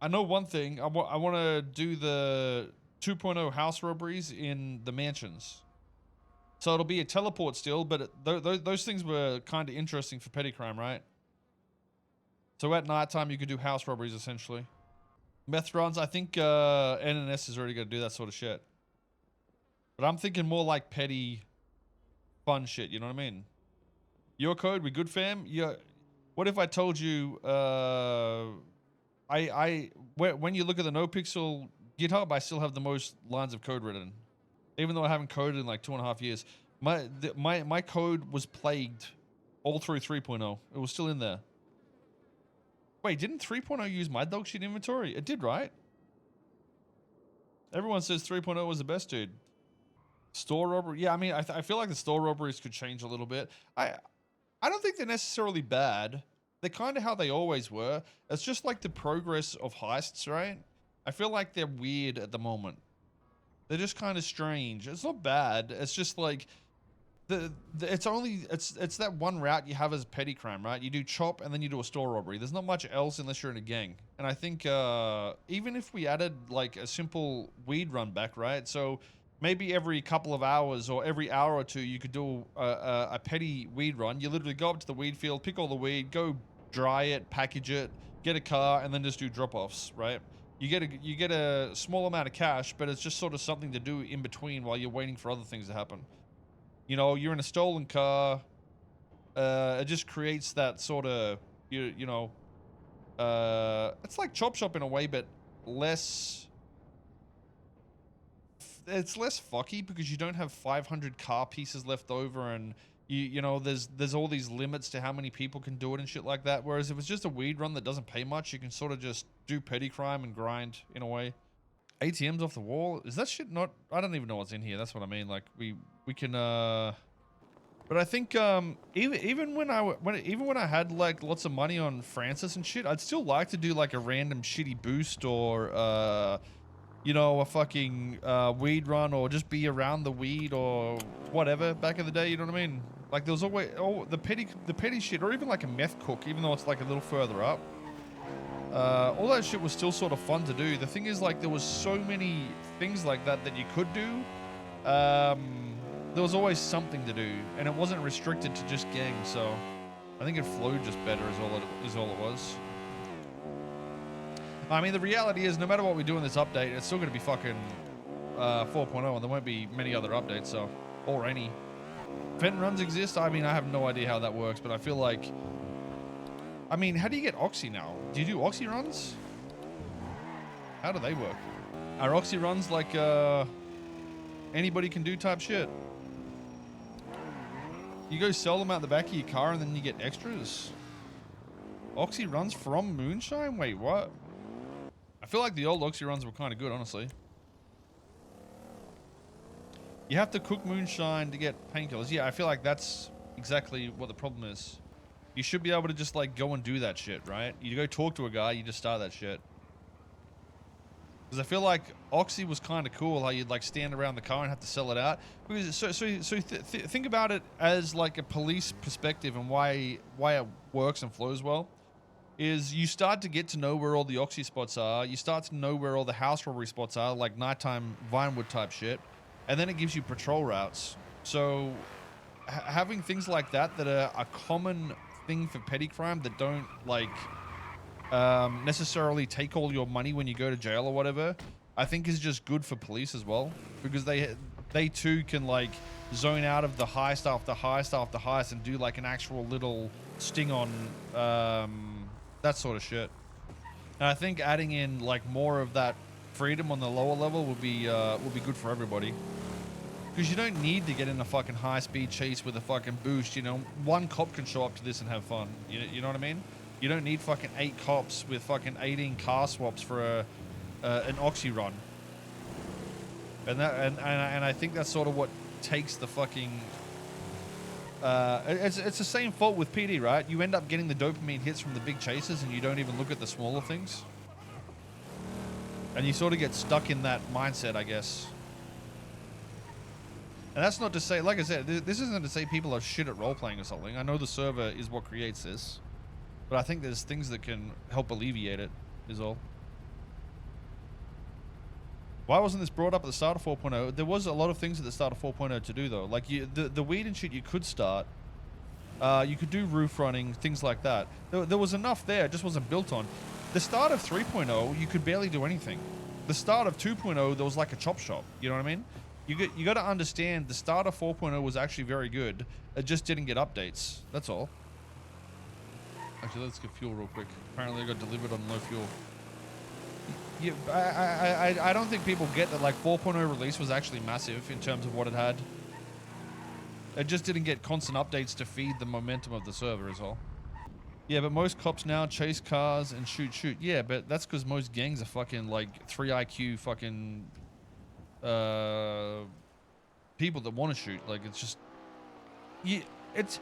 I know one thing. I want to do the 2.0 house robberies in the mansions. So it'll be a teleport still, but those things were kind of interesting for petty crime, right? So at nighttime, you could do house robberies, essentially. Meth runs, I think NNS is already going to do that sort of shit. But I'm thinking more like petty, fun shit, you know what I mean? Your code, we good, fam? Yeah. What if I told you, when you look at the NoPixel GitHub, I still have the most lines of code written. Even though I haven't coded in like 2.5 years. My code was plagued all through 3.0. It was still in there. Wait, didn't 3.0 use my dog shit inventory? It did, right? Everyone says 3.0 was the best, dude. Store robbery. Yeah, I mean, I feel like the store robberies could change a little bit. I don't think they're necessarily bad. They're kind of how they always were. It's just like the progress of heists, right? I feel like they're weird at the moment. They're just kind of strange. It's not bad. It's just like it's that one route you have as petty crime, right? You do chop and then you do a store robbery. There's not much else unless you're in a gang. And I think even if we added like a simple weed run back, right? So maybe every couple of hours or every hour or two, you could do a petty weed run. You literally go up to the weed field, pick all the weed, go dry it, package it, get a car, and then just do drop-offs, right? You get a small amount of cash, but it's just sort of something to do in between while you're waiting for other things to happen. You know, you're in a stolen car. It just creates that sort of you know. It's like Chop Shop in a way, but less. It's less fucky because you don't have 500 car pieces left over, and you know there's all these limits to how many people can do it and shit like that. Whereas if it's just a weed run that doesn't pay much, you can sort of just do petty crime and grind in a way. ATMs off the wall, is that shit not? I don't even know what's in here. That's what I mean. Like we can but I think even when I had like lots of money on Francis and shit, I'd still like to do like a random shitty boost or you know, a fucking weed run, or just be around the weed or whatever back in the day, you know what I mean? Like there was always the petty shit, or even like a meth cook, even though it's like a little further up. All that shit was still sort of fun to do. The thing is, like, there was so many things like that that you could do. There was always something to do, and it wasn't restricted to just gangs. So I think it flowed just better, is all it was. I mean, the reality is, no matter what we do in this update, it's still going to be fucking 4.0, and there won't be many other updates, so, or any. Vent runs exist. I mean, I have no idea how that works, but I feel like, I mean, how do you get Oxy now? Do you do Oxy runs? How do they work? Are Oxy runs like anybody can do type shit? You go sell them out the back of your car and then you get extras? Oxy runs from Moonshine? Wait, what? I feel like the old Oxy runs were kind of good, honestly. You have to cook Moonshine to get painkillers. Yeah, I feel like that's exactly what the problem is. You should be able to just like go and do that shit, right? You go talk to a guy, you just start that shit. Because I feel like Oxy was kind of cool, how you'd like stand around the car and have to sell it out. Because think about it as like a police perspective and why it works and flows well. Is you start to get to know where all the Oxy spots are. You start to know where all the house robbery spots are, like nighttime Vinewood type shit. And then it gives you patrol routes. So having things like that are a common thing for petty crime that don't like necessarily take all your money when you go to jail or whatever, I think is just good for police as well, because they too can like zone out of the heist after heist after heist and do like an actual little sting on that sort of shit. And I think adding in like more of that freedom on the lower level would be good for everybody. Because you don't need to get in a fucking high-speed chase with a fucking boost, you know? One cop can show up to this and have fun. You know what I mean? You don't need fucking 8 cops with fucking 18 car swaps for an Oxy run. And I think that's sort of what takes the fucking... it's the same fault with PD, right? You end up getting the dopamine hits from the big chases and you don't even look at the smaller things. And you sort of get stuck in that mindset, I guess. And that's not to say, like I said, this isn't to say people are shit at role-playing or something. I know the server is what creates this. But I think there's things that can help alleviate it, is all. Why wasn't this brought up at the start of 4.0? There was a lot of things at the start of 4.0 to do though. Like the weed and shit you could start. You could do roof running, things like that. There was enough there, it just wasn't built on. The start of 3.0, you could barely do anything. The start of 2.0, there was like a chop shop. You know what I mean? You got to understand the start of 4.0 was actually very good. It just didn't get updates. That's all. Actually, let's get fuel real quick. Apparently, it got delivered on low fuel. Yeah, I don't think people get that like 4.0 release was actually massive in terms of what it had. It just didn't get constant updates to feed the momentum of the server is all. Yeah, but most cops now chase cars and shoot. Yeah, but that's because most gangs are fucking like 3 IQ fucking people that want to shoot. Like it's just, it's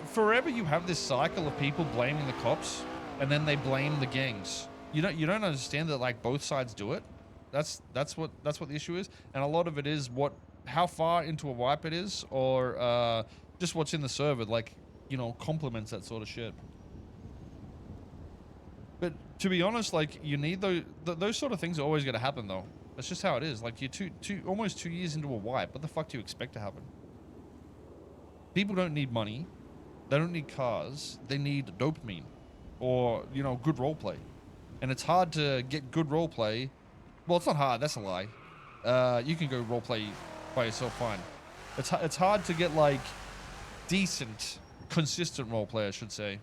forever you have this cycle of people blaming the cops and then they blame the gangs. You don't understand that like both sides do it. That's what the issue is, and a lot of it is how far into a wipe it is, or just what's in the server, like, you know, complements that sort of shit. But to be honest, like, you need those sort of things are always going to happen, though. That's just how it is. Like, you're almost 2 years into a wipe. What the fuck do you expect to happen? People don't need money. They don't need cars. They need dopamine, or, you know, good roleplay. And it's hard to get good roleplay. Well, it's not hard. That's a lie. You can go roleplay by yourself fine. It's hard to get like decent, consistent roleplay, I should say,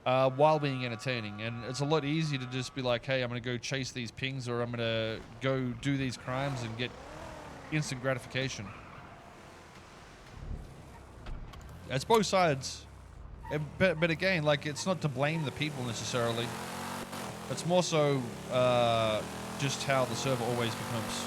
while being entertaining. And it's a lot easier to just be like, hey, I'm gonna go chase these pings, or I'm gonna go do these crimes and get instant gratification. It's both sides. But again, like, it's not to blame the people necessarily. It's more so just how the server always becomes.